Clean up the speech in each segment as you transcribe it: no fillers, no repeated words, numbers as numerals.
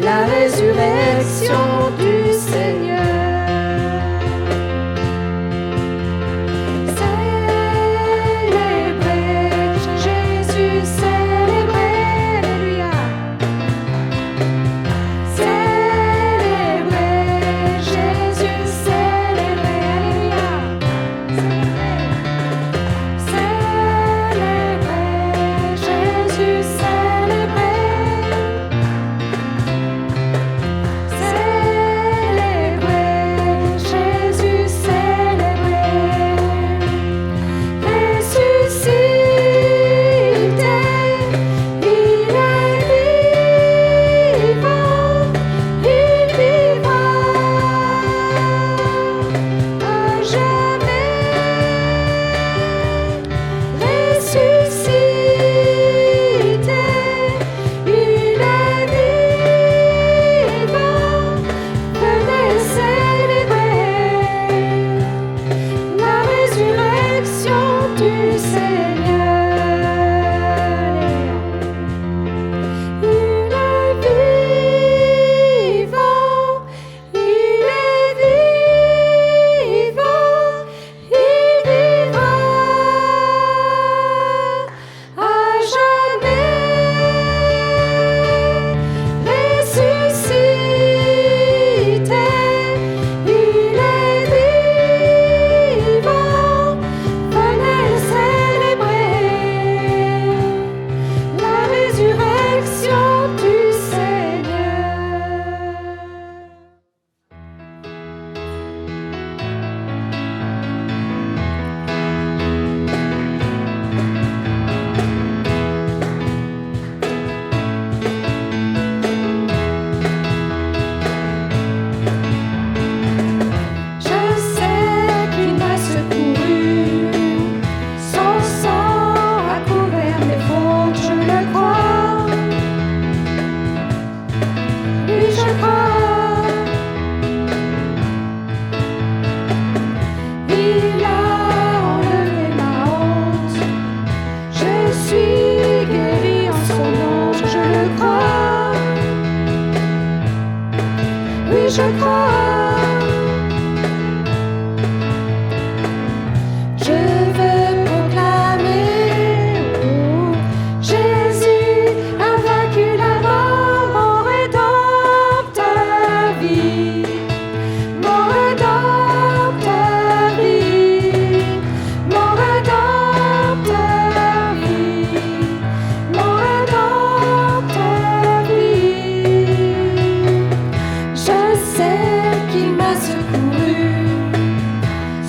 la résurrection du Seigneur. Je crois. Je veux proclamer, oh, Jésus a vaincu la mort, mon rédempteur vit, mon rédempteur vit, mon rédempteur vit, mon rédempteur vit. Je sais qu'il m'a secouru,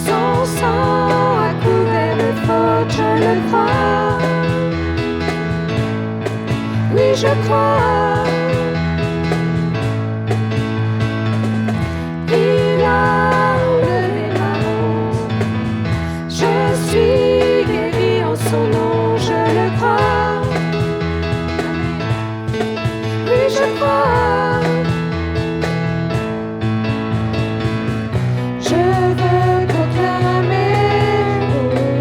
son sang a couvert mes fautes, je le crois. Oui, je crois. Il a enlevé ma honte, je suis guéri en son nom, je le crois. Oui, je crois. Je veux proclamer,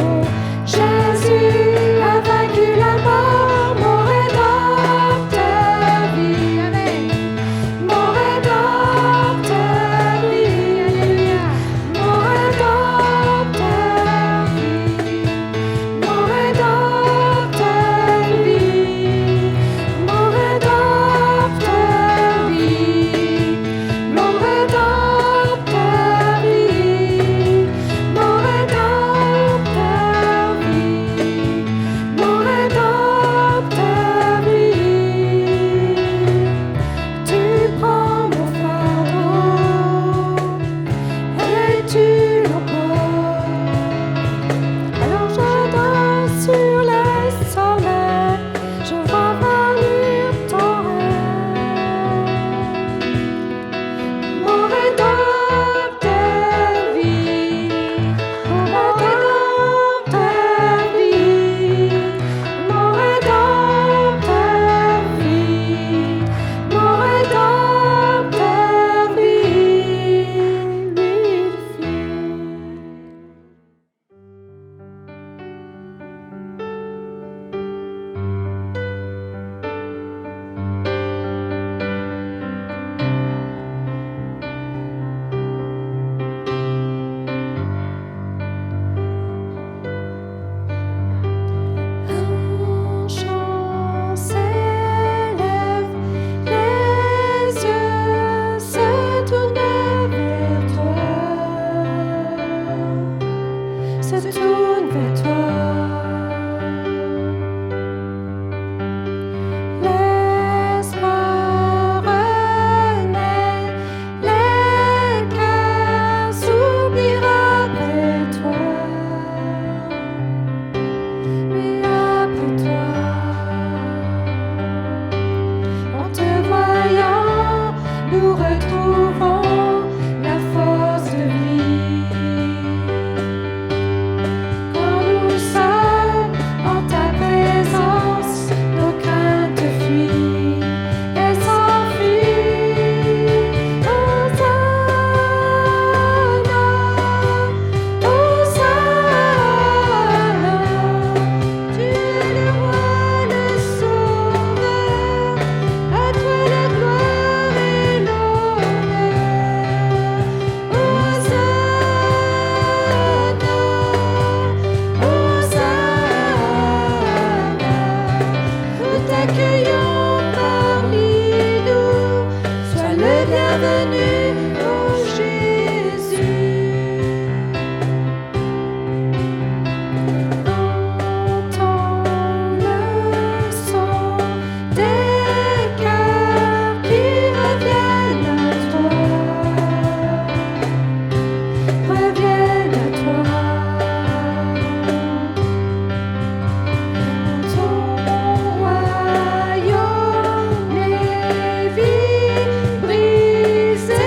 oh, Jésus a vaincu la mort, mon rédempteur retrouvons la force de vie. Quand nous sommes en ta présence, nos craintes fuient et s'enfuient. Hosanna, Hosanna, tu es le roi, le sauveur, à toi la gloire et l'honneur. Hosanna, Hosanna, nous t'accueillons parmi nous, sois le bienvenu, ô Jésus. Entends le son des cœurs qui reviennent à toi, reviennent à toi. Dans ton royaume, les vies brisées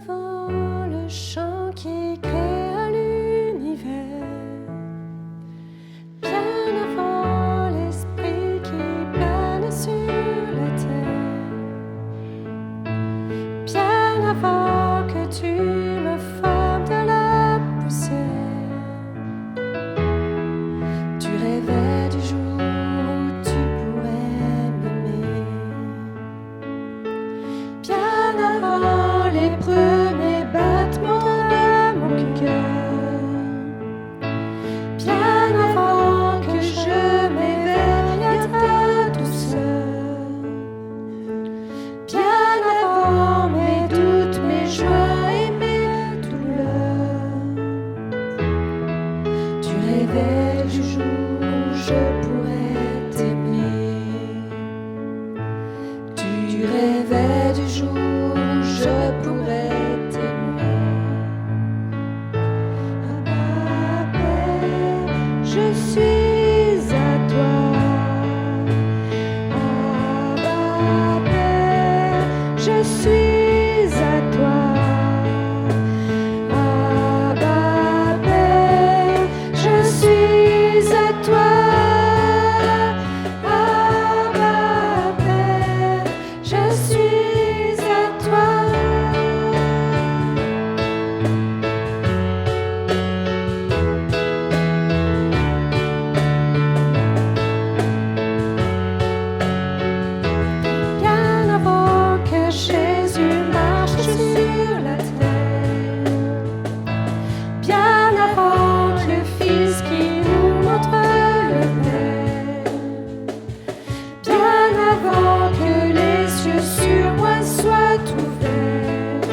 avant le chant qui créa l'univers, bien avant l'esprit qui plane sur la terre, bien avant que tu me formes de la poussière, tu rêvais du jour où tu pourrais m'aimer. Bien avant les premiers battements de mon cœur, bien avant que je m'éveille à ta douceur, bien avant mes doutes, mes joies et mes douleurs, tu rêvais du jour où je pourrais t'aimer. Tu rêvais du jour où je pourrais t'aimer. Abba, Père, je suis à toi. Abba, Père, je suis à toi. Abba, Père, je suis à toi. Abba, Père, je suis à toi. Bien avant que Jésus marche sur la terre, bien avant que le Fils qui nous montre le Père, bien avant que les yeux sur moi soient ouverts,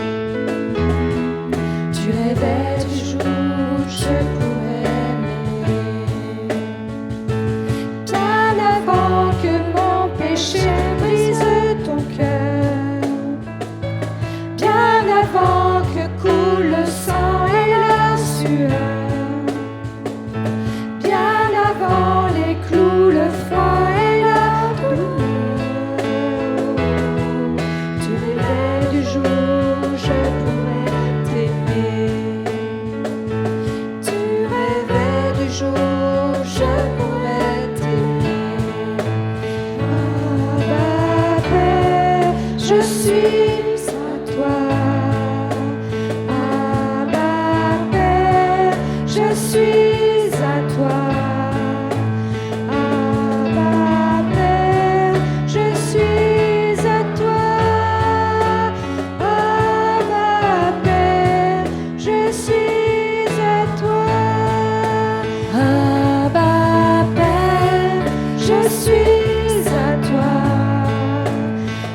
tu rêvais du jour où je pourrais m'aimer. Bien avant que mon péché brise ton cœur, bien avant que coule le sang et la sueur, bien avant les clous, le froid et la douleur, tu rêvais du jour où je pourrais t'aimer. Tu rêvais du jour où je pourrais t'aimer. Abba, Père, je suis à toi. Abba, Père, je suis à toi. Abba, Père, je suis à toi. Abba, Père, je suis à toi. Abba, Père, je suis à toi.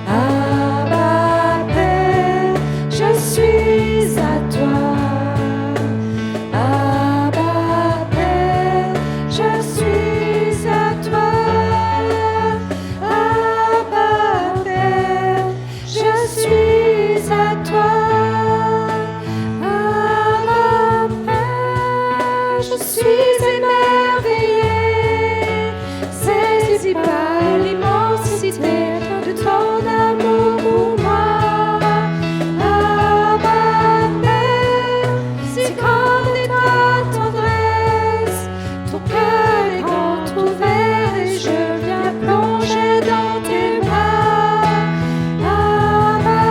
Abba, Père, je suis à toi. Abba, Père, je suis à toi. Abba, Père, je suis à toi. Abba, Père, je suis émerveillée, saisie par l'immensité de ton amour pour moi. Abba, Père, si grande est ta tendresse, ton cœur est grand ouvert et je viens plonger dans tes bras. Abba,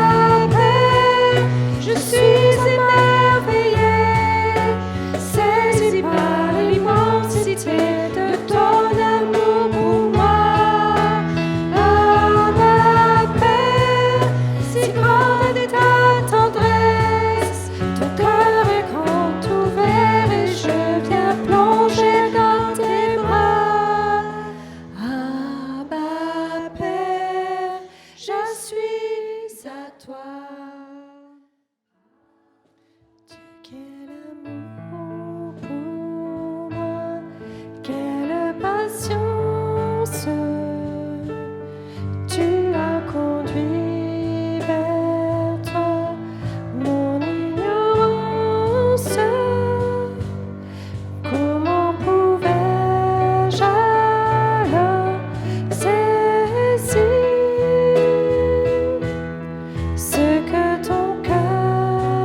Père, je suis émerveillée, saisie par l'immensité de ton amour pour moi. Abba, Père, si grande est ta tendresse, ton cœur est grand ouvert et je viens plonger dans tes bras. Abba, Père, je suis à toi. Dieu, quel amour pour moi, quelle patience, tu as conduit vers toi mon ignorance. Comment pouvais-je alors saisir ce que ton cœur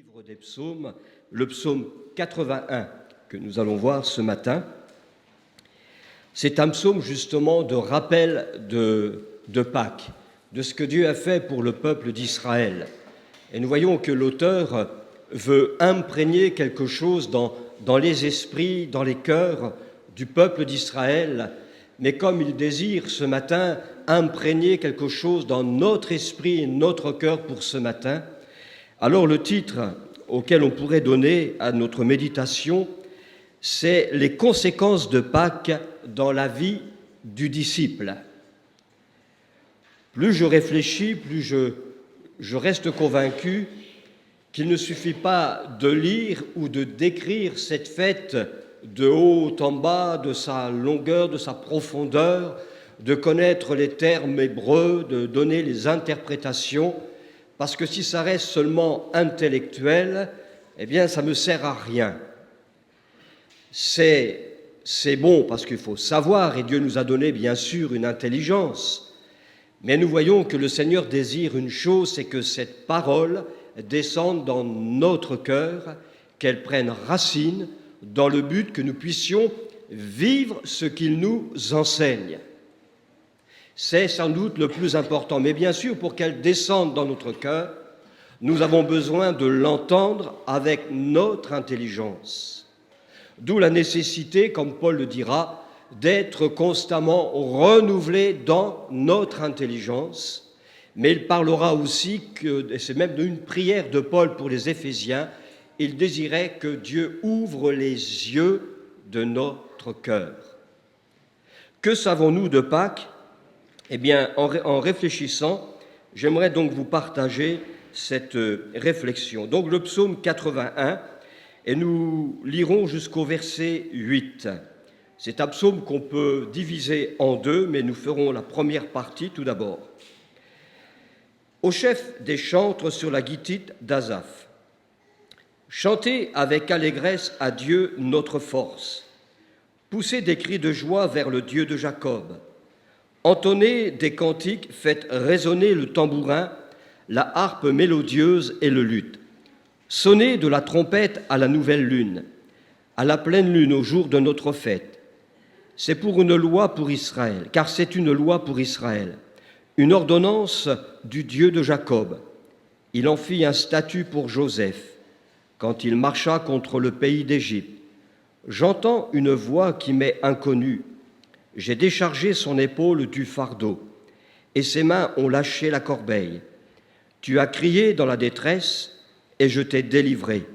livre des psaumes, le psaume 81 que nous allons voir ce matin. C'est un psaume justement de rappel de Pâques, de ce que Dieu a fait pour le peuple d'Israël. Et nous voyons que l'auteur veut imprégner quelque chose dans les esprits, dans les cœurs du peuple d'Israël, mais comme il désire ce matin imprégner quelque chose dans notre esprit et notre cœur pour ce matin, alors le titre auquel on pourrait donner à notre méditation, c'est « Les conséquences de Pâques dans la vie du disciple ». Plus je réfléchis, plus je reste convaincu qu'il ne suffit pas de lire ou de décrire cette fête de haut en bas, de sa longueur, de sa profondeur, de connaître les termes hébreux, de donner les interprétations, parce que si ça reste seulement intellectuel, eh bien ça ne me sert à rien. C'est bon parce qu'il faut savoir, et Dieu nous a donné bien sûr une intelligence, mais nous voyons que le Seigneur désire une chose, c'est que cette parole descende dans notre cœur, qu'elle prenne racine dans le but que nous puissions vivre ce qu'il nous enseigne. C'est sans doute le plus important, mais bien sûr, pour qu'elle descende dans notre cœur, nous avons besoin de l'entendre avec notre intelligence. D'où la nécessité, comme Paul le dira, d'être constamment renouvelé dans notre intelligence. Mais il parlera aussi, et c'est même une prière de Paul pour les Éphésiens, il désirait que Dieu ouvre les yeux de notre cœur. Que savons-nous de Pâques ? Eh bien, en réfléchissant, j'aimerais donc vous partager cette réflexion. Donc le psaume 81, et nous lirons jusqu'au verset 8. C'est un psaume qu'on peut diviser en deux, mais nous ferons la première partie tout d'abord. Au chef des chantres sur la guitite d'Asaph. Chantez avec allégresse à Dieu notre force. Poussez des cris de joie vers le Dieu de Jacob. Entonnez des cantiques, faites résonner le tambourin, la harpe mélodieuse et le luth. Sonnez de la trompette à la nouvelle lune, à la pleine lune au jour de notre fête. C'est pour une loi pour Israël, car c'est une loi pour Israël, une ordonnance du Dieu de Jacob. Il en fit un statut pour Joseph, quand il marcha contre le pays d'Égypte. J'entends une voix qui m'est inconnue. J'ai déchargé son épaule du fardeau, et ses mains ont lâché la corbeille. Tu as crié dans la détresse, et je t'ai délivré.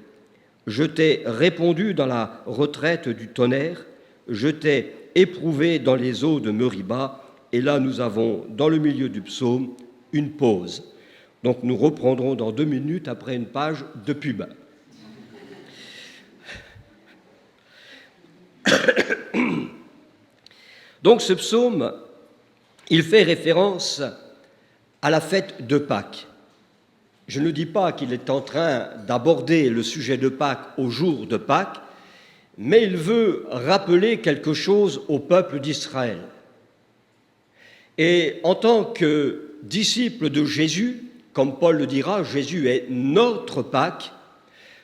Je t'ai répondu dans la retraite du tonnerre, je t'ai éprouvé dans les eaux de Meriba. Et là, nous avons, dans le milieu du psaume, une pause. Donc nous reprendrons dans 2 minutes après une page de pub. Donc ce psaume, il fait référence à la fête de Pâques. Je ne dis pas qu'il est en train d'aborder le sujet de Pâques au jour de Pâques, mais il veut rappeler quelque chose au peuple d'Israël. Et en tant que disciple de Jésus, comme Paul le dira, Jésus est notre Pâques.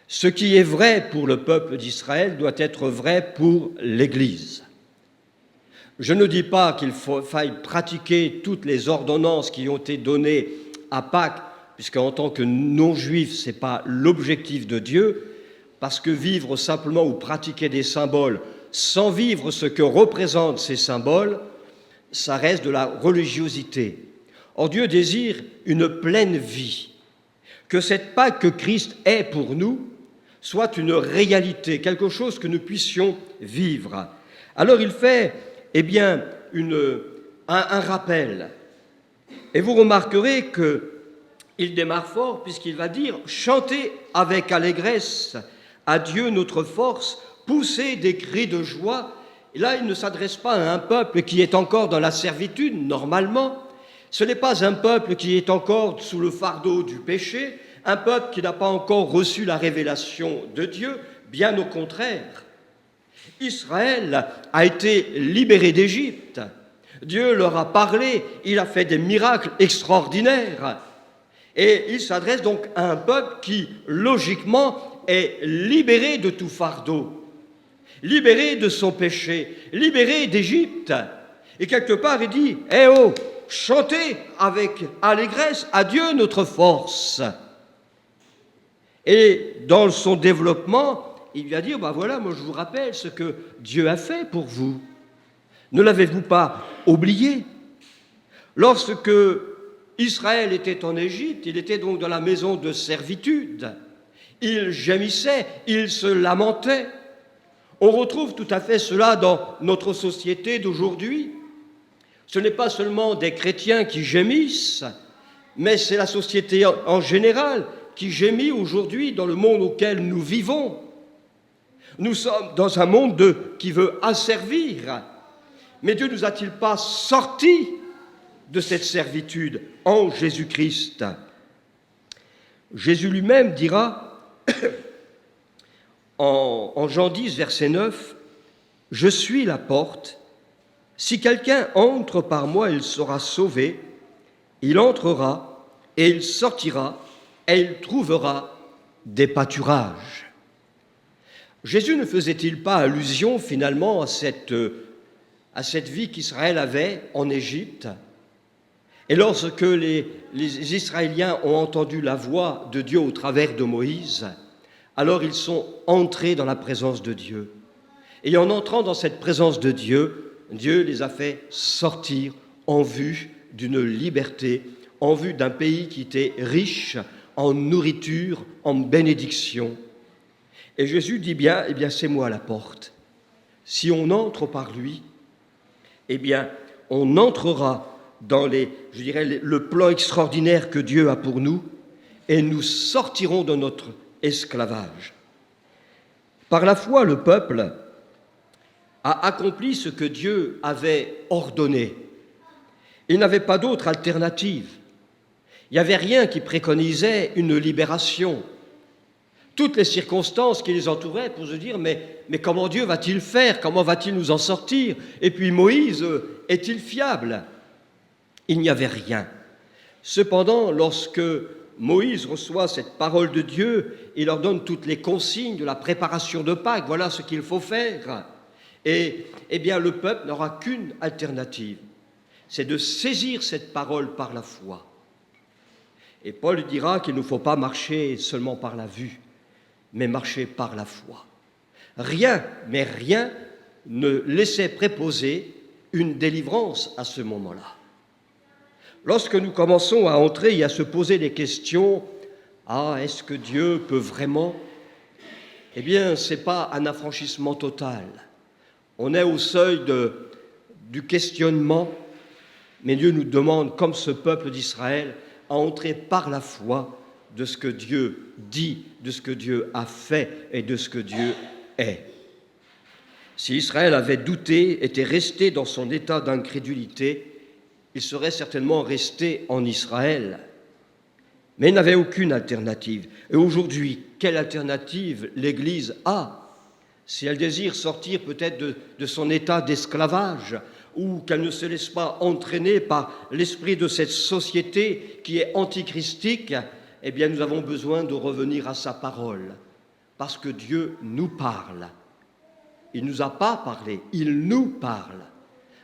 Ce qui est vrai pour le peuple d'Israël doit être vrai pour l'Église. Je ne dis pas qu'il faille pratiquer toutes les ordonnances qui ont été données à Pâques, puisqu'en tant que non-juif, ce n'est pas l'objectif de Dieu, parce que vivre simplement ou pratiquer des symboles sans vivre ce que représentent ces symboles, ça reste de la religiosité. Or, Dieu désire une pleine vie, que cette Pâque que Christ est pour nous soit une réalité, quelque chose que nous puissions vivre. Alors il fait un rappel. Et vous remarquerez qu'il démarre fort puisqu'il va dire « Chantez avec allégresse à Dieu notre force, poussez des cris de joie ». Et là, il ne s'adresse pas à un peuple qui est encore dans la servitude, normalement. Ce n'est pas un peuple qui est encore sous le fardeau du péché, un peuple qui n'a pas encore reçu la révélation de Dieu, bien au contraire. Israël a été libéré d'Égypte. Dieu leur a parlé, il a fait des miracles extraordinaires. Et il s'adresse donc à un peuple qui, logiquement, est libéré de tout fardeau, libéré de son péché, libéré d'Égypte. Et quelque part, il dit, « Eh oh, chantez avec allégresse à Dieu notre force !» Et dans son développement, il vient dire, ben voilà, moi je vous rappelle ce que Dieu a fait pour vous. Ne l'avez-vous pas oublié? Lorsque Israël était en Égypte, il était donc dans la maison de servitude. Il gémissait, il se lamentait. On retrouve tout à fait cela dans notre société d'aujourd'hui. Ce n'est pas seulement des chrétiens qui gémissent, mais c'est la société en général qui gémit aujourd'hui dans le monde auquel nous vivons. Nous sommes dans un monde qui veut asservir, mais Dieu ne nous a-t-il pas sortis de cette servitude en Jésus-Christ? Jésus lui-même dira en Jean 10, verset 9, « Je suis la porte. Si quelqu'un entre par moi, il sera sauvé. Il entrera et il sortira et il trouvera des pâturages. » Jésus ne faisait-il pas allusion finalement à cette vie qu'Israël avait en Égypte? Et lorsque les Israéliens ont entendu la voix de Dieu au travers de Moïse, alors ils sont entrés dans la présence de Dieu. Et en entrant dans cette présence de Dieu, Dieu les a fait sortir en vue d'une liberté, en vue d'un pays qui était riche en nourriture, en bénédiction. Et Jésus dit bien, eh bien c'est moi la porte. Si on entre par lui, eh bien on entrera dans le plan extraordinaire que Dieu a pour nous et nous sortirons de notre esclavage. Par la foi, le peuple a accompli ce que Dieu avait ordonné. Il n'avait pas d'autre alternative. Il n'y avait rien qui préconisait une libération. Toutes les circonstances qui les entouraient pour se dire mais comment Dieu va-t-il faire? Comment va-t-il nous en sortir? Et puis Moïse, est-il fiable? Il n'y avait rien. Cependant, lorsque Moïse reçoit cette parole de Dieu, il leur donne toutes les consignes de la préparation de Pâques. Voilà ce qu'il faut faire. Et eh bien, le peuple n'aura qu'une alternative, c'est de saisir cette parole par la foi. Et Paul dira qu'il ne faut pas marcher seulement par la vue, mais marcher par la foi. Rien, mais rien ne laissait préposer une délivrance à ce moment-là. Lorsque nous commençons à entrer et à se poser des questions, est-ce que Dieu peut vraiment? Eh bien, ce n'est pas un affranchissement total. On est au seuil du questionnement, mais Dieu nous demande, comme ce peuple d'Israël, à entrer par la foi de ce que Dieu dit, de ce que Dieu a fait et de ce que Dieu est. Si Israël avait douté, était resté dans son état d'incrédulité, il serait certainement resté en Israël, mais il n'avait aucune alternative. Et aujourd'hui, quelle alternative l'Église a? Si elle désire sortir peut-être de son état d'esclavage, ou qu'elle ne se laisse pas entraîner par l'esprit de cette société qui est antichristique, eh bien nous avons besoin de revenir à sa parole, parce que Dieu nous parle. Il ne nous a pas parlé, il nous parle.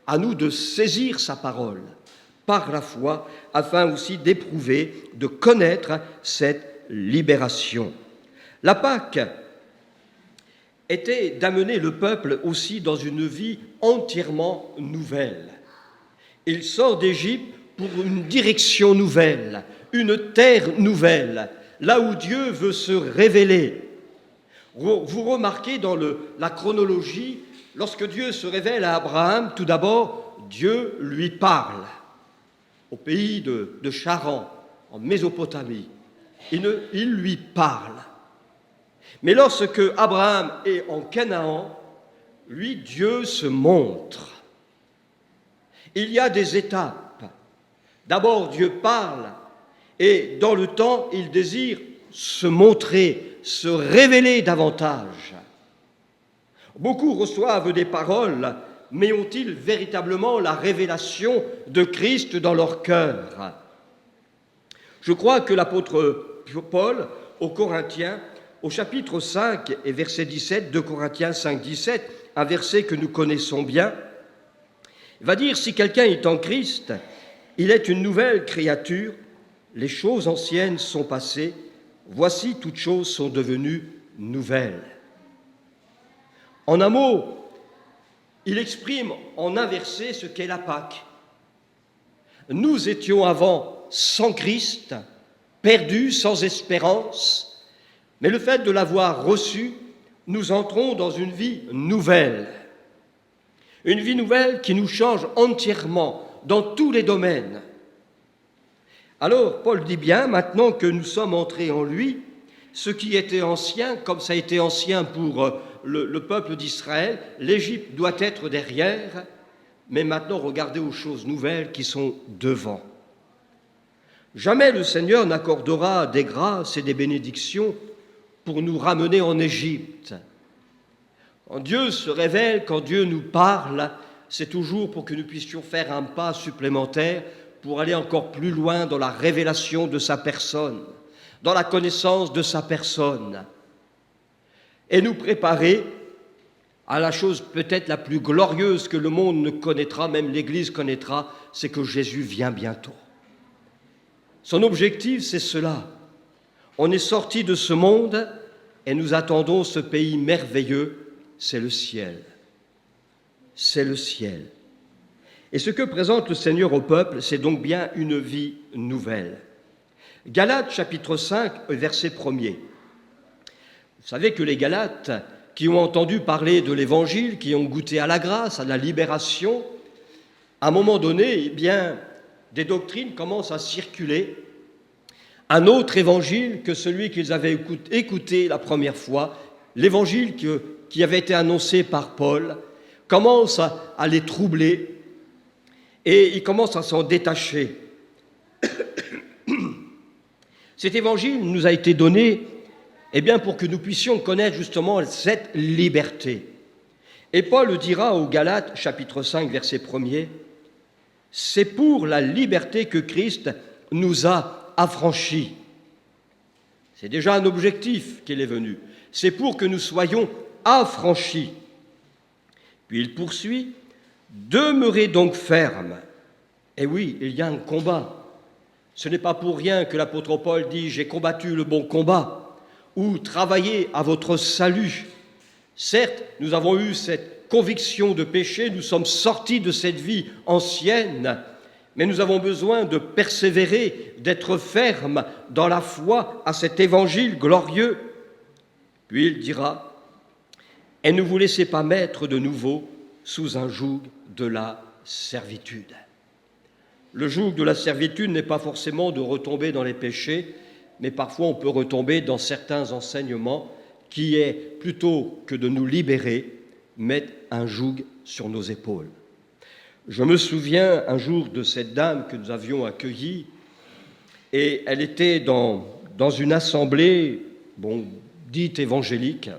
À nous de saisir sa parole par la foi, afin aussi d'éprouver, de connaître cette libération. La Pâque était d'amener le peuple aussi dans une vie entièrement nouvelle. Il sort d'Égypte pour une direction nouvelle, une terre nouvelle, là où Dieu veut se révéler. Vous remarquez dans la chronologie, lorsque Dieu se révèle à Abraham, tout d'abord, Dieu lui parle au pays de Charan, en Mésopotamie. Il lui parle. Mais lorsque Abraham est en Canaan, lui, Dieu se montre. Il y a des étapes. D'abord, Dieu parle, et dans le temps, il désire se montrer, se révéler davantage. Beaucoup reçoivent des paroles, mais ont-ils véritablement la révélation de Christ dans leur cœur? Je crois que l'apôtre Paul aux Corinthiens, au chapitre 5 et verset 17, 2 Corinthiens 5, 17, un verset que nous connaissons bien, va dire « Si quelqu'un est en Christ, il est une nouvelle créature, les choses anciennes sont passées, voici toutes choses sont devenues nouvelles. » En un mot, il exprime en un verset ce qu'est la Pâque. Nous étions avant sans Christ, perdus, sans espérance, mais le fait de l'avoir reçu, nous entrons dans une vie nouvelle. Une vie nouvelle qui nous change entièrement dans tous les domaines. Alors, Paul dit bien, maintenant que nous sommes entrés en lui, ce qui était ancien, comme ça a été ancien pour le peuple d'Israël, l'Égypte doit être derrière, mais maintenant regardez aux choses nouvelles qui sont devant. Jamais le Seigneur n'accordera des grâces et des bénédictions pour nous ramener en Égypte. Quand Dieu se révèle, quand Dieu nous parle, c'est toujours pour que nous puissions faire un pas supplémentaire pour aller encore plus loin dans la révélation de sa personne, dans la connaissance de sa personne, et nous préparer à la chose peut-être la plus glorieuse que le monde ne connaîtra, même l'Église connaîtra, c'est que Jésus vient bientôt. Son objectif, c'est cela. On est sorti de ce monde et nous attendons ce pays merveilleux, c'est le ciel. C'est le ciel. Et ce que présente le Seigneur au peuple, c'est donc bien une vie nouvelle. Galates chapitre 5, verset 1er. Vous savez que les Galates, qui ont entendu parler de l'Évangile, qui ont goûté à la grâce, à la libération, à un moment donné, eh bien, des doctrines commencent à circuler. Un autre évangile que celui qu'ils avaient écouté la première fois, l'évangile qui avait été annoncé par Paul, commence à les troubler et ils commencent à s'en détacher. Cet évangile nous a été donné eh bien, pour que nous puissions connaître justement cette liberté. Et Paul dira aux Galates, chapitre 5, verset 1er, « C'est pour la liberté que Christ nous a affranchis. » C'est déjà un objectif qu'il est venu. C'est pour que nous soyons affranchis. Puis il poursuit, « Demeurez donc fermes. » Et oui, il y a un combat. Ce n'est pas pour rien que l'apôtre Paul dit « J'ai combattu le bon combat » ou « Travaillez à votre salut ». Certes, nous avons eu cette conviction de péché, nous sommes sortis de cette vie ancienne, mais nous avons besoin de persévérer, d'être fermes dans la foi à cet évangile glorieux. Puis il dira « Et ne vous laissez pas mettre de nouveau sous un joug de la servitude ». Le joug de la servitude n'est pas forcément de retomber dans les péchés, mais parfois on peut retomber dans certains enseignements qui est, plutôt que de nous libérer, mettre un joug sur nos épaules. Je me souviens un jour de cette dame que nous avions accueillie, et elle était dans une assemblée, dite évangélique,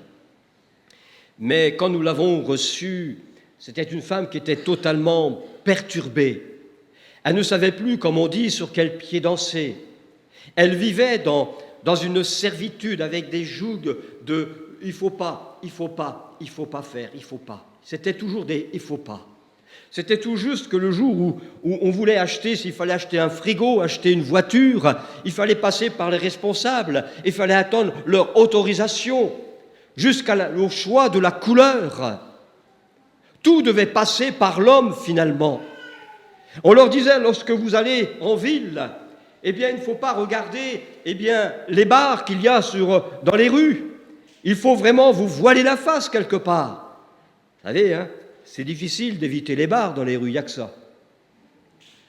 mais quand nous l'avons reçue, c'était une femme qui était totalement perturbée. Elle ne savait plus, comme on dit, sur quel pied danser. Elle vivait dans une servitude avec des jougs de « il faut pas, il faut pas, il faut pas faire, il faut pas ». C'était toujours des « il faut pas ». C'était tout juste que le jour où on voulait acheter, s'il fallait acheter un frigo, acheter une voiture, il fallait passer par les responsables, il fallait attendre leur autorisation, jusqu'au choix de la couleur. Tout devait passer par l'homme finalement. On leur disait, lorsque vous allez en ville, eh bien, il ne faut pas regarder les bars qu'il y a dans les rues. Il faut vraiment vous voiler la face quelque part. Vous savez, c'est difficile d'éviter les bars dans les rues, il n'y a que ça.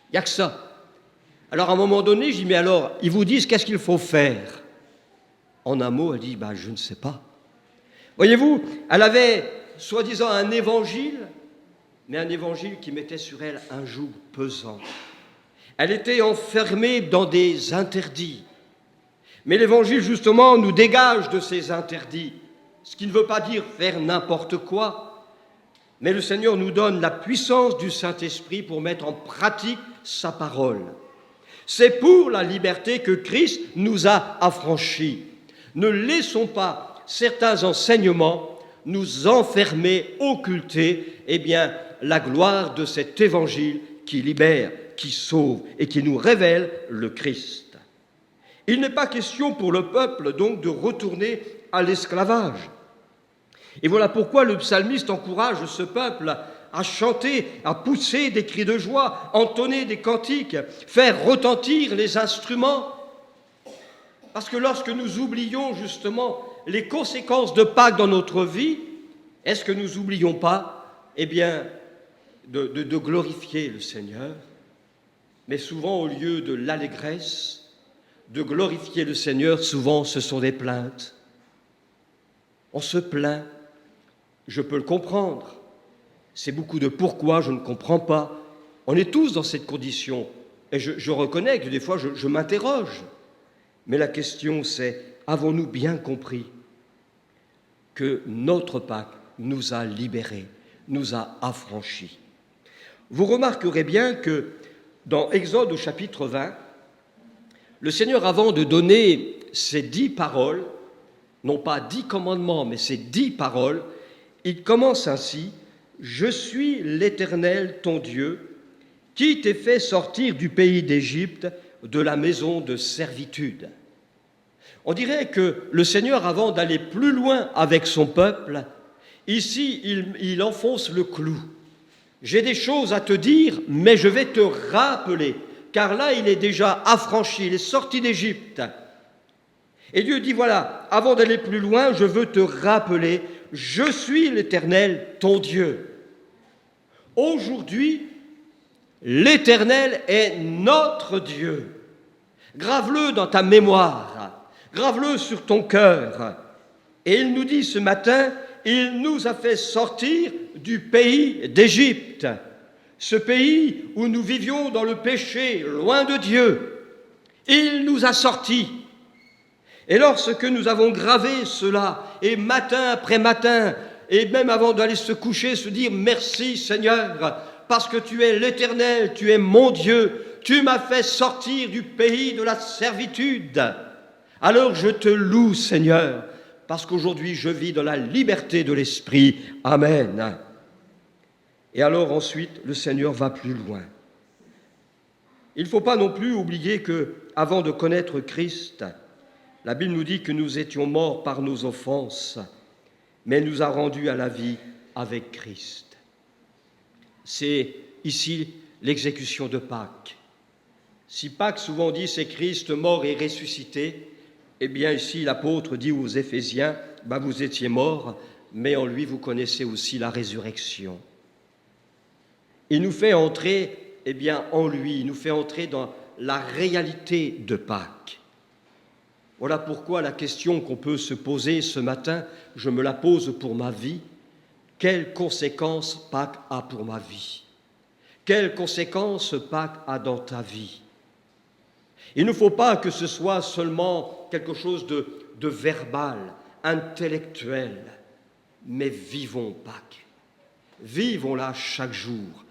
Il n'y a que ça. Alors, à un moment donné, je dis, mais alors, ils vous disent qu'est-ce qu'il faut faire? En un mot, elle dit, je ne sais pas. Voyez-vous, elle avait, soi-disant, un évangile, mais un évangile qui mettait sur elle un joug pesant. Elle était enfermée dans des interdits. Mais l'évangile, justement, nous dégage de ces interdits, ce qui ne veut pas dire faire n'importe quoi, mais le Seigneur nous donne la puissance du Saint-Esprit pour mettre en pratique sa parole. C'est pour la liberté que Christ nous a affranchis. Ne laissons pas certains enseignements nous enfermer, occulter, la gloire de cet évangile qui libère, qui sauve et qui nous révèle le Christ. Il n'est pas question pour le peuple donc de retourner à l'esclavage. Et voilà pourquoi le psalmiste encourage ce peuple à chanter, à pousser des cris de joie, entonner des cantiques, faire retentir les instruments. Parce que lorsque nous oublions justement les conséquences de Pâques dans notre vie, est-ce que nous n'oublions pas, de glorifier le Seigneur? Mais souvent, au lieu de l'allégresse, de glorifier le Seigneur, souvent ce sont des plaintes. On se plaint, je peux le comprendre. C'est beaucoup de pourquoi, je ne comprends pas. On est tous dans cette condition. Et je reconnais que des fois, je m'interroge. Mais la question, c'est, avons-nous bien compris que notre Pâques nous a libérés, nous a affranchis? Vous remarquerez bien que dans Exode au chapitre 20, le Seigneur, avant de donner ces 10 paroles, non pas 10 commandements, mais ces 10 paroles, il commence ainsi: « Je suis l'Éternel, ton Dieu, qui t'ai fait sortir du pays d'Égypte, de la maison de servitude. » On dirait que le Seigneur, avant d'aller plus loin avec son peuple, ici, il enfonce le clou. J'ai des choses à te dire, mais je vais te rappeler, car là, il est déjà affranchi, il est sorti d'Égypte. Et Dieu dit, voilà, avant d'aller plus loin, je veux te rappeler, je suis l'Éternel, ton Dieu. Aujourd'hui, l'Éternel est notre Dieu. Grave-le dans ta mémoire, grave-le sur ton cœur. Et il nous dit ce matin, il nous a fait sortir du pays d'Égypte, ce pays où nous vivions dans le péché, loin de Dieu. Il nous a sortis. Et lorsque nous avons gravé cela, et matin après matin, et même avant d'aller se coucher, se dire « Merci Seigneur, parce que tu es l'Éternel, tu es mon Dieu, tu m'as fait sortir du pays de la servitude. » Alors je te loue Seigneur, parce qu'aujourd'hui je vis dans la liberté de l'Esprit. Amen. Et alors ensuite, le Seigneur va plus loin. Il ne faut pas non plus oublier qu'avant de connaître Christ, la Bible nous dit que nous étions morts par nos offenses, mais elle nous a rendus à la vie avec Christ. C'est ici l'exécution de Pâques. Si Pâques, souvent dit, c'est Christ mort et ressuscité, eh bien ici l'apôtre dit aux Éphésiens, vous étiez morts, mais en lui vous connaissez aussi la résurrection. Il nous fait entrer, en lui, il nous fait entrer dans la réalité de Pâques. Voilà pourquoi la question qu'on peut se poser ce matin, je me la pose pour ma vie. Quelles conséquences Pâques a pour ma vie? Quelles conséquences Pâques a dans ta vie? Il ne faut pas que ce soit seulement quelque chose de verbal, intellectuel, mais vivons Pâques. Vivons-la chaque jour.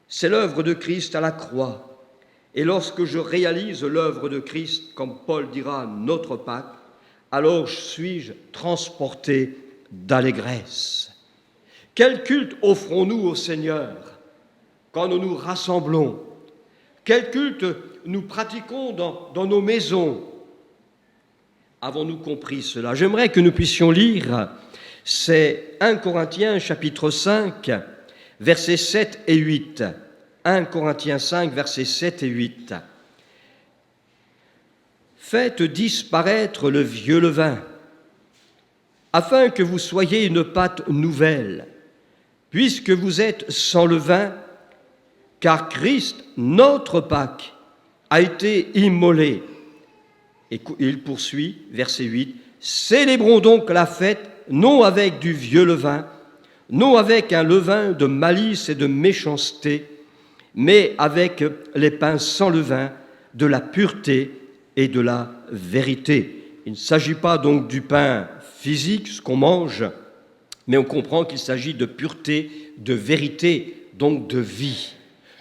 C'est l'œuvre de Christ à la croix. Et lorsque je réalise l'œuvre de Christ, comme Paul dira, notre Pâques, alors suis-je transporté d'allégresse. Quel culte offrons-nous au Seigneur quand nous nous rassemblons? Quel culte nous pratiquons dans nos maisons? Avons-nous compris cela? J'aimerais que nous puissions lire, c'est 1 Corinthiens chapitre 5, versets 7 et 8. 1 Corinthiens 5, versets 7 et 8. Faites disparaître le vieux levain, afin que vous soyez une pâte nouvelle, puisque vous êtes sans levain, car Christ, notre Pâques, a été immolé. Et il poursuit, verset 8, « Célébrons donc la fête, non avec du vieux levain, non avec un levain de malice et de méchanceté, mais avec les pains sans levain, de la pureté et de la vérité. » Il ne s'agit pas donc du pain physique, ce qu'on mange, mais on comprend qu'il s'agit de pureté, de vérité, donc de vie,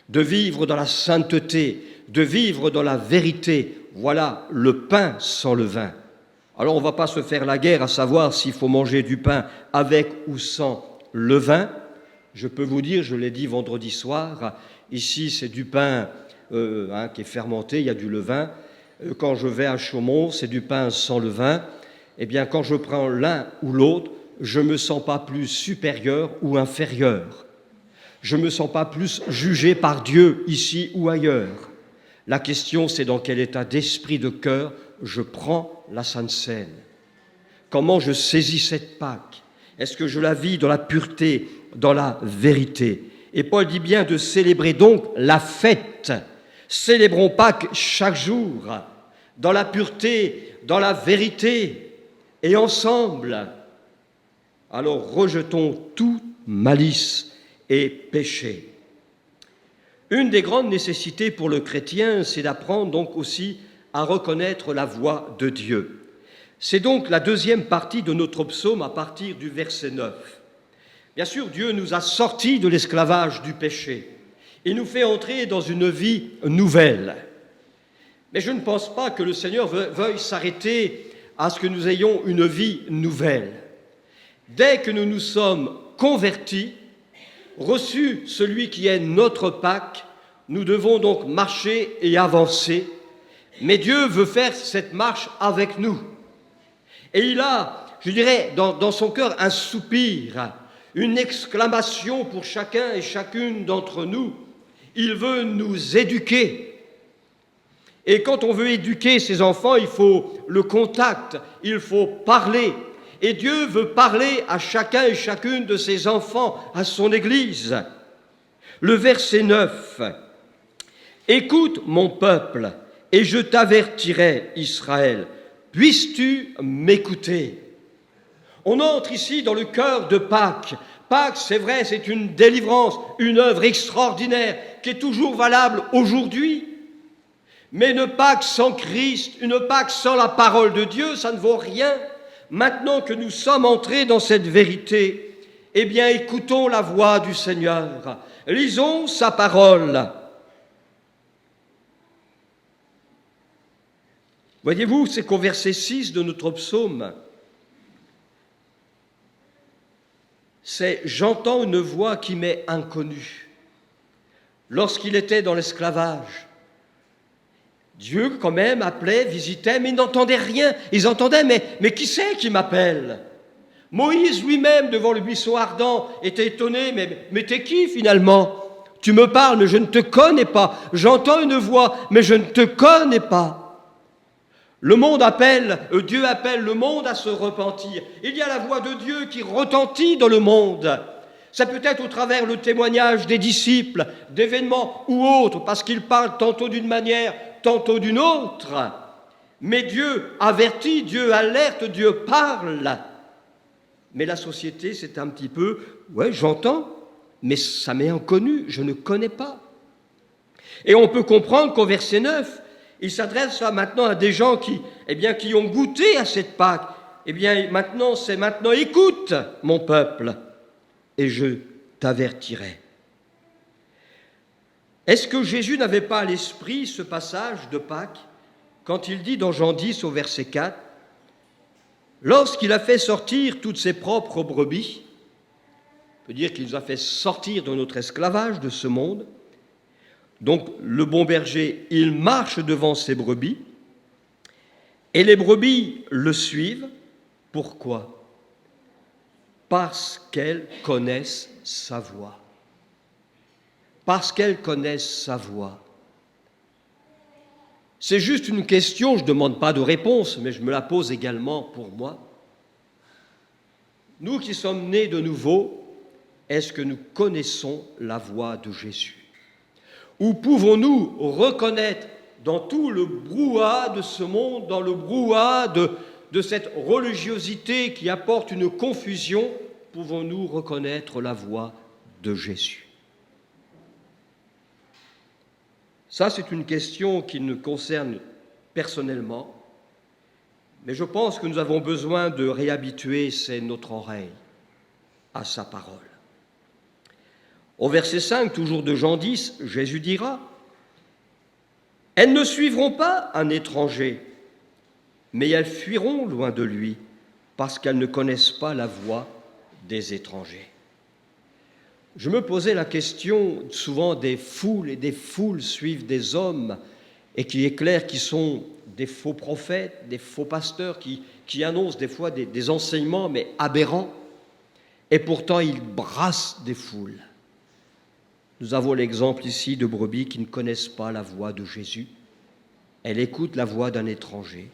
de vivre dans la sainteté, de vivre dans la vérité. Voilà le pain sans levain. Alors on ne va pas se faire la guerre à savoir s'il faut manger du pain avec ou sans levain. Je peux vous dire, je l'ai dit vendredi soir, ici c'est du pain qui est fermenté, il y a du levain. Quand je vais à Chaumont, c'est du pain sans levain. Eh bien, quand je prends l'un ou l'autre, je ne me sens pas plus supérieur ou inférieur. Je ne me sens pas plus jugé par Dieu ici ou ailleurs. La question, c'est dans quel état d'esprit, de cœur je prends la Sainte Seine. Comment je saisis cette Pâque? Est-ce que je la vis dans la pureté, dans la vérité? Et Paul dit bien de célébrer donc la fête. Célébrons Pâques chaque jour, dans la pureté, dans la vérité, et ensemble. Alors rejetons toute malice et péché. Une des grandes nécessités pour le chrétien, c'est d'apprendre donc aussi à reconnaître la voix de Dieu. C'est donc la deuxième partie de notre psaume à partir du verset 9. Bien sûr, Dieu nous a sortis de l'esclavage du péché. Il nous fait entrer dans une vie nouvelle. Mais je ne pense pas que le Seigneur veuille s'arrêter à ce que nous ayons une vie nouvelle. Dès que nous nous sommes convertis, reçu celui qui est notre Pâque, nous devons donc marcher et avancer. Mais Dieu veut faire cette marche avec nous. Et il a, je dirais, dans son cœur un soupir, une exclamation pour chacun et chacune d'entre nous. Il veut nous éduquer. Et quand on veut éduquer ses enfants, il faut le contact, il faut parler. Et Dieu veut parler à chacun et chacune de ses enfants, à son Église. Le verset 9. « Écoute mon peuple, et je t'avertirai, Israël, puisses-tu m'écouter ?» On entre ici dans le cœur de Pâques. Pâques, c'est vrai, c'est une délivrance, une œuvre extraordinaire qui est toujours valable aujourd'hui. Mais une Pâques sans Christ, une Pâques sans la parole de Dieu, ça ne vaut rien. Maintenant que nous sommes entrés dans cette vérité, eh bien, écoutons la voix du Seigneur. Lisons sa parole. Voyez-vous, c'est qu'au verset 6 de notre psaume, c'est « J'entends une voix qui m'est inconnue ». Lorsqu'il était dans l'esclavage, Dieu, quand même, appelait, visitait, mais ils n'entendaient rien. Ils entendaient, mais qui c'est qui m'appelle? Moïse lui-même, devant le buisson ardent, était étonné, mais t'es qui finalement? Tu me parles, mais je ne te connais pas. J'entends une voix, mais je ne te connais pas. Le monde appelle, Dieu appelle le monde à se repentir. Il y a la voix de Dieu qui retentit dans le monde. Ça peut être au travers le témoignage des disciples, d'événements ou autres, parce qu'ils parlent tantôt d'une manière, tantôt d'une autre. Mais Dieu avertit, Dieu alerte, Dieu parle. Mais la société, c'est un petit peu, ouais, j'entends, mais ça m'est inconnu, je ne connais pas. Et on peut comprendre qu'au verset 9, il s'adresse maintenant à des gens qui ont goûté à cette Pâque. Maintenant, écoute, mon peuple, et je t'avertirai. Est-ce que Jésus n'avait pas à l'esprit ce passage de Pâques quand il dit dans Jean 10 au verset 4, « Lorsqu'il a fait sortir toutes ses propres brebis », on peut dire qu'il nous a fait sortir de notre esclavage, de ce monde. Donc le bon berger, il marche devant ses brebis, et les brebis le suivent. Pourquoi? Parce qu'elles connaissent sa voix. Parce qu'elles connaissent sa voix. C'est juste une question, je ne demande pas de réponse, mais je me la pose également pour moi. Nous qui sommes nés de nouveau, est-ce que nous connaissons la voix de Jésus? Ou pouvons-nous reconnaître dans tout le brouhaha de ce monde, dans le brouhaha de cette religiosité qui apporte une confusion, pouvons-nous reconnaître la voix de Jésus? Ça, c'est une question qui nous concerne personnellement, mais je pense que nous avons besoin de réhabituer notre oreille à sa parole. Au verset 5, toujours de Jean 10, Jésus dira Elles ne suivront pas un étranger, mais elles fuiront loin de lui, parce qu'elles ne connaissent pas la voie des étrangers. Je me posais la question, souvent des foules, et des foules suivent des hommes, et qui est clair qu'ils sont des faux prophètes, des faux pasteurs, qui annoncent des fois des enseignements, mais aberrants, et pourtant ils brassent des foules. Nous avons l'exemple ici de brebis qui ne connaissent pas la voix de Jésus. Elles écoutent la voix d'un étranger,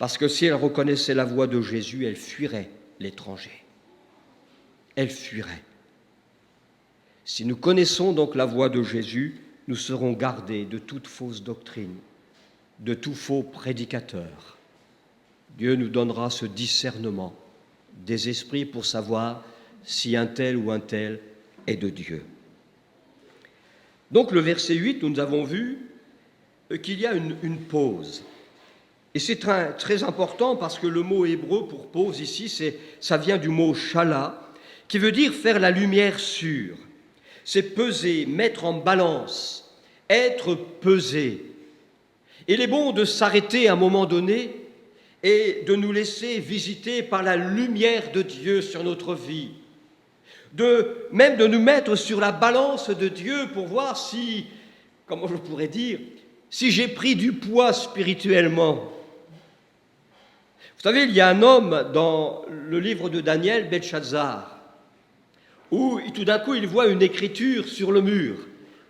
parce que si elles reconnaissaient la voix de Jésus, elles fuiraient l'étranger. Elles fuiraient. Si nous connaissons donc la voix de Jésus, nous serons gardés de toute fausse doctrine, de tout faux prédicateur. Dieu nous donnera ce discernement des esprits pour savoir si un tel ou un tel est de Dieu. Donc le verset 8, nous avons vu qu'il y a une pause. Et c'est très important parce que le mot hébreu pour pause ici, ça vient du mot shala, qui veut dire faire la lumière sur. C'est peser, mettre en balance, être pesé. Il est bon de s'arrêter à un moment donné et de nous laisser visiter par la lumière de Dieu sur notre vie. Même de nous mettre sur la balance de Dieu pour voir si, comment je pourrais dire, si j'ai pris du poids spirituellement. Vous savez, il y a un homme dans le livre de Daniel, Belchazzar, où tout d'un coup il voit une écriture sur le mur,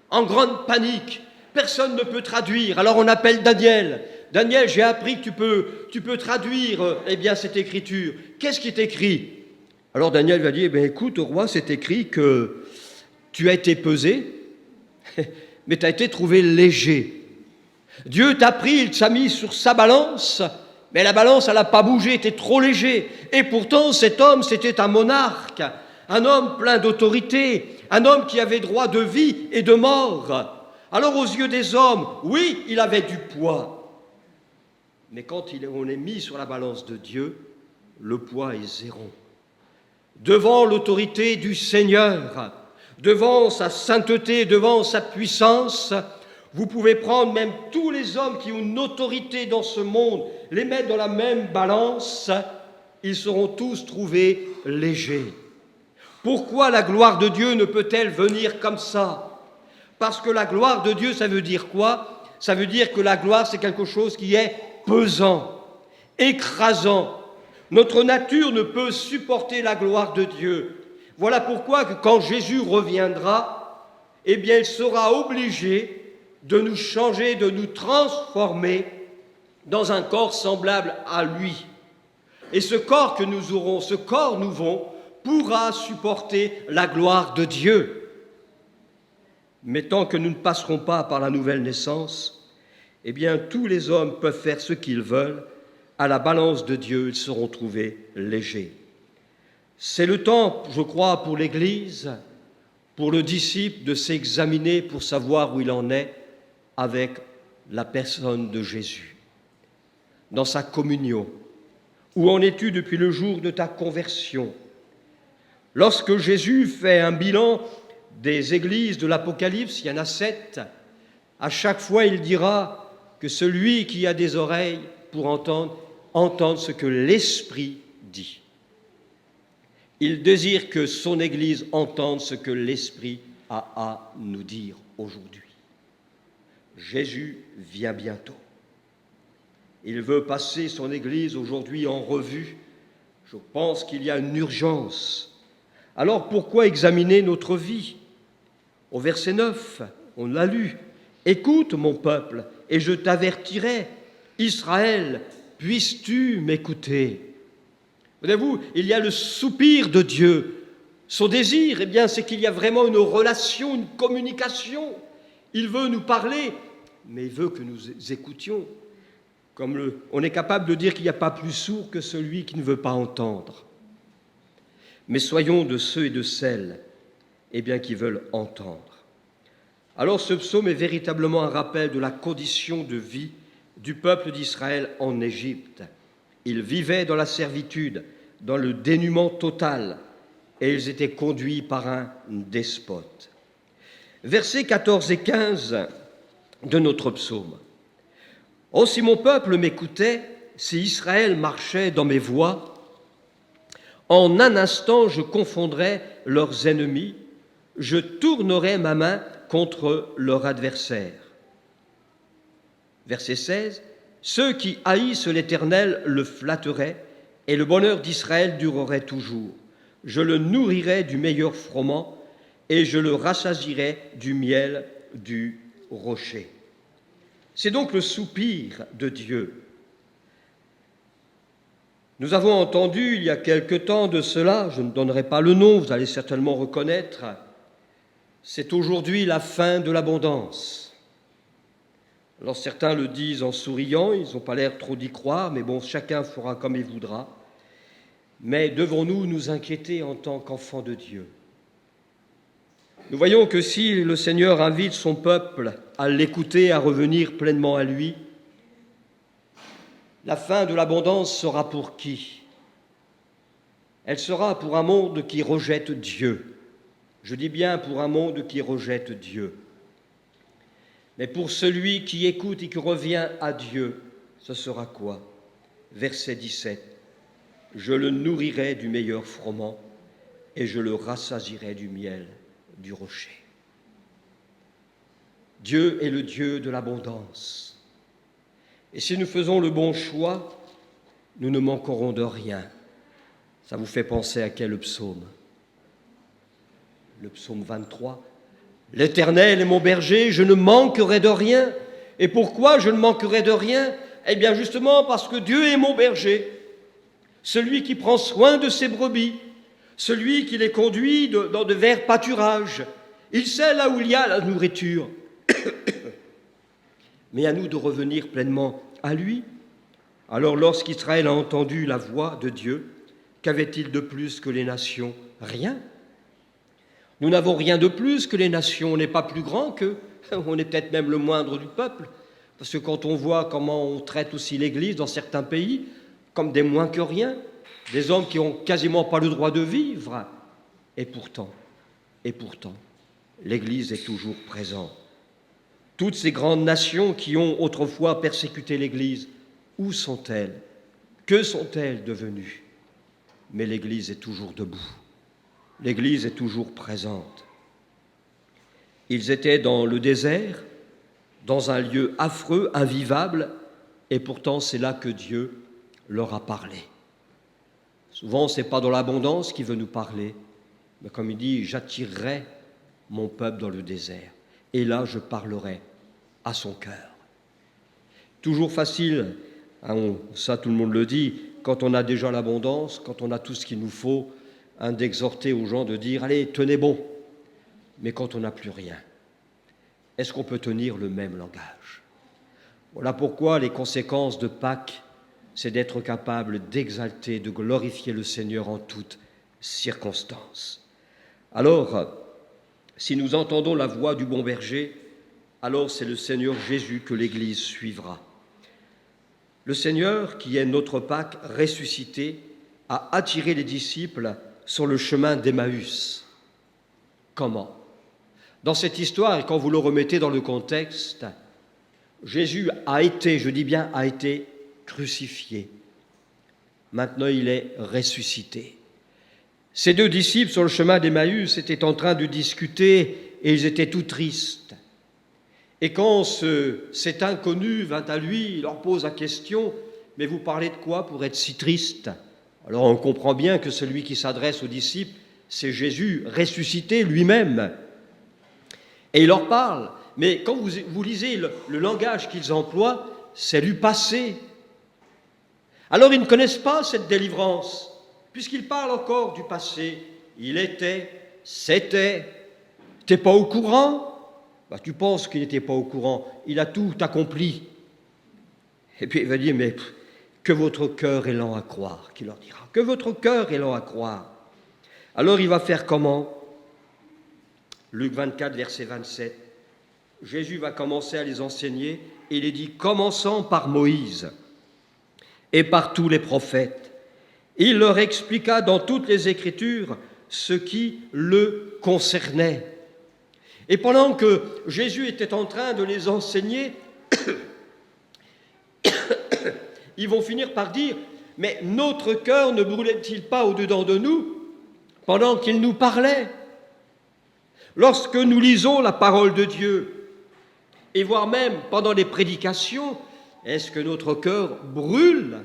en grande panique, personne ne peut traduire, alors on appelle Daniel. Daniel, j'ai appris que tu peux traduire cette écriture. Qu'est-ce qui est écrit? Alors Daniel va dire, écoute, au roi, c'est écrit que tu as été pesé, mais tu as été trouvé léger. Dieu t'a pris, il t'a mis sur sa balance, mais la balance, elle n'a pas bougé, était trop léger. Et pourtant, cet homme, c'était un monarque, un homme plein d'autorité, un homme qui avait droit de vie et de mort. Alors aux yeux des hommes, oui, il avait du poids. Mais quand on est mis sur la balance de Dieu, le poids est zéro. Devant l'autorité du Seigneur, devant sa sainteté, devant sa puissance, vous pouvez prendre même tous les hommes qui ont une autorité dans ce monde, les mettre dans la même balance, ils seront tous trouvés légers. Pourquoi la gloire de Dieu ne peut-elle venir comme ça? Parce que la gloire de Dieu, ça veut dire quoi? Ça veut dire que la gloire, c'est quelque chose qui est pesant, écrasant. Notre nature ne peut supporter la gloire de Dieu. Voilà pourquoi que quand Jésus reviendra, il sera obligé de nous changer, de nous transformer dans un corps semblable à lui. Et ce corps que nous aurons, ce corps nouveau, pourra supporter la gloire de Dieu. Mais tant que nous ne passerons pas par la nouvelle naissance, tous les hommes peuvent faire ce qu'ils veulent. À la balance de Dieu, ils seront trouvés légers. C'est le temps, je crois, pour l'Église, pour le disciple, de s'examiner pour savoir où il en est avec la personne de Jésus. Dans sa communion, où en es-tu depuis le jour de ta conversion? Lorsque Jésus fait un bilan des églises de l'Apocalypse, il y en a 7, à chaque fois il dira que celui qui a des oreilles pour entendre ce que l'Esprit dit. Il désire que son Église entende ce que l'Esprit a à nous dire aujourd'hui. Jésus vient bientôt. Il veut passer son Église aujourd'hui en revue. Je pense qu'il y a une urgence. Alors pourquoi examiner notre vie? Au verset 9, on l'a lu. « Écoute mon peuple, et je t'avertirai. Israël, puisses-tu m'écouter ?» Voyez-vous, il y a le soupir de Dieu. Son désir, c'est qu'il y a vraiment une relation, une communication. Il veut nous parler, mais il veut que nous écoutions. Comme on est capable de dire qu'il n'y a pas plus sourd que celui qui ne veut pas entendre. Mais soyons de ceux et de celles qui veulent entendre. Alors ce psaume est véritablement un rappel de la condition de vie du peuple d'Israël en Égypte. Ils vivaient dans la servitude, dans le dénuement total, et ils étaient conduits par un despote. Versets 14 et 15 de notre psaume. « Oh, si mon peuple m'écoutait, si Israël marchait dans mes voies, en un instant je confondrais leurs ennemis, je tournerais ma main contre leur adversaire. » Verset 16. « Ceux qui haïssent l'Éternel le flatteraient, et le bonheur d'Israël durerait toujours. Je le nourrirai du meilleur froment, et je le rassasierai du miel du rocher. » C'est donc le soupir de Dieu. Nous avons entendu il y a quelque temps de cela, je ne donnerai pas le nom, vous allez certainement reconnaître, c'est aujourd'hui la fin de l'abondance. Alors certains le disent en souriant, ils n'ont pas l'air trop d'y croire, mais bon, chacun fera comme il voudra. Mais devons-nous nous inquiéter en tant qu'enfants de Dieu ? Nous voyons que si le Seigneur invite son peuple à l'écouter, à revenir pleinement à lui, la fin de l'abondance sera pour qui ? Elle sera pour un monde qui rejette Dieu. Je dis bien pour un monde qui rejette Dieu. Mais pour celui qui écoute et qui revient à Dieu, ce sera quoi ? Verset 17. « Je le nourrirai du meilleur froment et je le rassasierai du miel du rocher. » Dieu est le Dieu de l'abondance. Et si nous faisons le bon choix, nous ne manquerons de rien. Ça vous fait penser à quel psaume ? Le psaume 23. « L'Éternel est mon berger, je ne manquerai de rien. » Et pourquoi je ne manquerai de rien ? Eh bien justement parce que Dieu est mon berger, celui qui prend soin de ses brebis, celui qui les conduit dans de verts pâturages. Il sait là où il y a la nourriture. Mais à nous de revenir pleinement à lui. Alors lorsqu'Israël a entendu la voix de Dieu, qu'avait-il de plus que les nations ? Rien. Nous n'avons rien de plus que les nations, on n'est pas plus grand qu'eux, on est peut-être même le moindre du peuple, parce que quand on voit comment on traite aussi l'Église dans certains pays, comme des moins que rien, des hommes qui n'ont quasiment pas le droit de vivre, et pourtant, l'Église est toujours présente. Toutes ces grandes nations qui ont autrefois persécuté l'Église, où sont-elles ? Que sont-elles devenues ? Mais l'Église est toujours debout. L'Église est toujours présente. Ils étaient dans le désert, dans un lieu affreux, invivable, et pourtant c'est là que Dieu leur a parlé. Souvent, ce n'est pas dans l'abondance qu'il veut nous parler, mais comme il dit, j'attirerai mon peuple dans le désert, et là je parlerai à son cœur. Toujours facile, ça tout le monde le dit, quand on a déjà l'abondance, quand on a tout ce qu'il nous faut, d'exhorter aux gens de dire « Allez, tenez bon », mais quand on n'a plus rien, est-ce qu'on peut tenir le même langage ? Voilà pourquoi les conséquences de Pâques, c'est d'être capable d'exalter, de glorifier le Seigneur en toutes circonstances. Alors, si nous entendons la voix du bon berger, alors c'est le Seigneur Jésus que l'Église suivra. Le Seigneur, qui est notre Pâques ressuscité, a attiré les disciples sur le chemin d'Emmaüs. Comment ? Dans cette histoire, et quand vous le remettez dans le contexte, Jésus a été, je dis bien a été, crucifié. Maintenant, il est ressuscité. Ces deux disciples sur le chemin d'Emmaüs étaient en train de discuter et ils étaient tout tristes. Et quand cet inconnu vint à lui, il leur pose la question « Mais vous parlez de quoi pour être si triste ?» Alors on comprend bien que celui qui s'adresse aux disciples, c'est Jésus ressuscité lui-même. Et il leur parle. Mais quand vous lisez le langage qu'ils emploient, c'est du passé. Alors ils ne connaissent pas cette délivrance, puisqu'ils parlent encore du passé. Il était, c'était. T'es pas au courant ? Tu penses qu'il n'était pas au courant. Il a tout accompli. Et puis il va dire, mais que votre cœur est lent à croire, qu'il leur dira. Que votre cœur est lent à croire. Alors il va faire comment ? Luc 24, verset 27. Jésus va commencer à les enseigner et il est dit, commençant par Moïse et par tous les prophètes. Il leur expliqua dans toutes les Écritures ce qui le concernait. Et pendant que Jésus était en train de les enseigner, ils vont finir par dire, mais notre cœur ne brûlait-il pas au-dedans de nous pendant qu'il nous parlait? Lorsque nous lisons la parole de Dieu, et voire même pendant les prédications, est-ce que notre cœur brûle?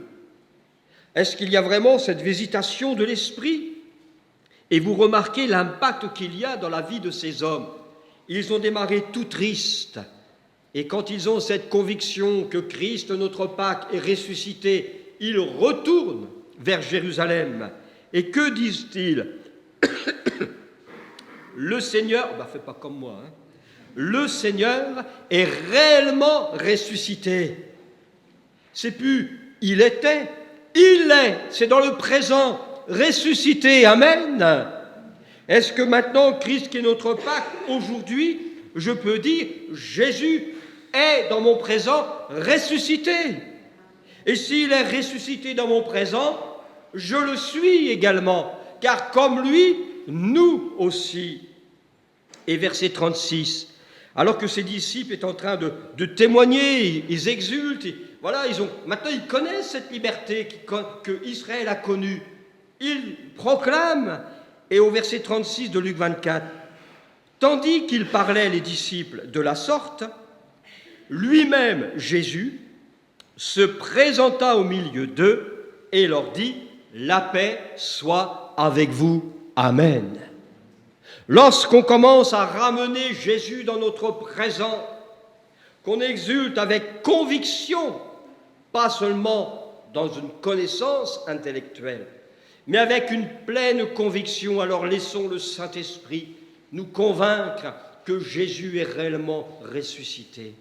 Est-ce qu'il y a vraiment cette visitation de l'esprit? Et vous remarquez l'impact qu'il y a dans la vie de ces hommes. Ils ont démarré tout tristes. Et quand ils ont cette conviction que Christ, notre Pâque, est ressuscité, ils retournent vers Jérusalem. Et que disent-ils? Le Seigneur, fais pas comme moi, hein. Le Seigneur est réellement ressuscité. C'est plus il était, il est, c'est dans le présent, ressuscité, amen. Est-ce que maintenant Christ qui est notre Pâque, aujourd'hui, je peux dire Jésus est dans mon présent ressuscité? Et s'il est ressuscité dans mon présent, je le suis également, car comme lui, nous aussi. Et verset 36, alors que ses disciples est en train de témoigner, ils exultent, maintenant ils connaissent cette liberté que Israël a connue. Ils proclament, et au verset 36 de Luc 24, tandis qu'il parlait les disciples de la sorte, lui-même, Jésus, se présenta au milieu d'eux et leur dit, la paix soit avec vous. Amen. Lorsqu'on commence à ramener Jésus dans notre présent, qu'on exulte avec conviction, pas seulement dans une connaissance intellectuelle, mais avec une pleine conviction, alors laissons le Saint-Esprit nous convaincre que Jésus est réellement ressuscité.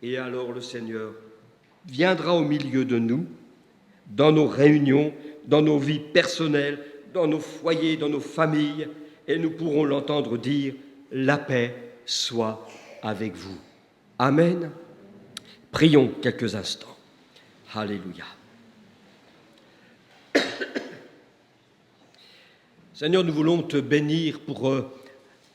Et alors le Seigneur viendra au milieu de nous, dans nos réunions, dans nos vies personnelles, dans nos foyers, dans nos familles, et nous pourrons l'entendre dire « La paix soit avec vous ». Amen. Prions quelques instants. Alléluia. Seigneur, nous voulons te bénir pour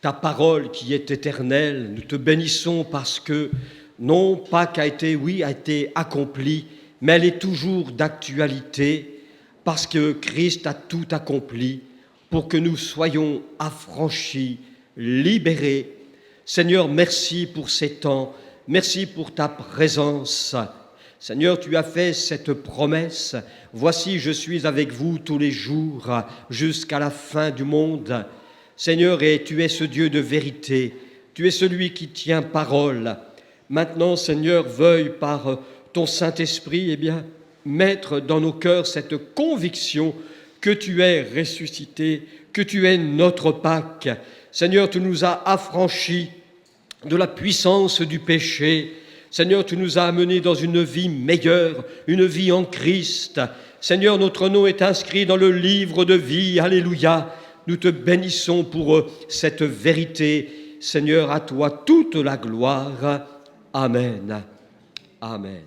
ta parole qui est éternelle. Nous te bénissons parce que, non pas a été accomplie, mais elle est toujours d'actualité, parce que Christ a tout accompli pour que nous soyons affranchis, libérés. Seigneur, merci pour ces temps, merci pour ta présence. Seigneur, tu as fait cette promesse. Voici, je suis avec vous tous les jours jusqu'à la fin du monde. Seigneur, et tu es ce Dieu de vérité. Tu es celui qui tient parole. Maintenant, Seigneur, veuille par ton Saint-Esprit, mettre dans nos cœurs cette conviction que tu es ressuscité, que tu es notre Pâque. Seigneur, tu nous as affranchis de la puissance du péché. Seigneur, tu nous as amenés dans une vie meilleure, une vie en Christ. Seigneur, notre nom est inscrit dans le livre de vie. Alléluia. Nous te bénissons pour cette vérité. Seigneur, à toi toute la gloire. Amen. Amen.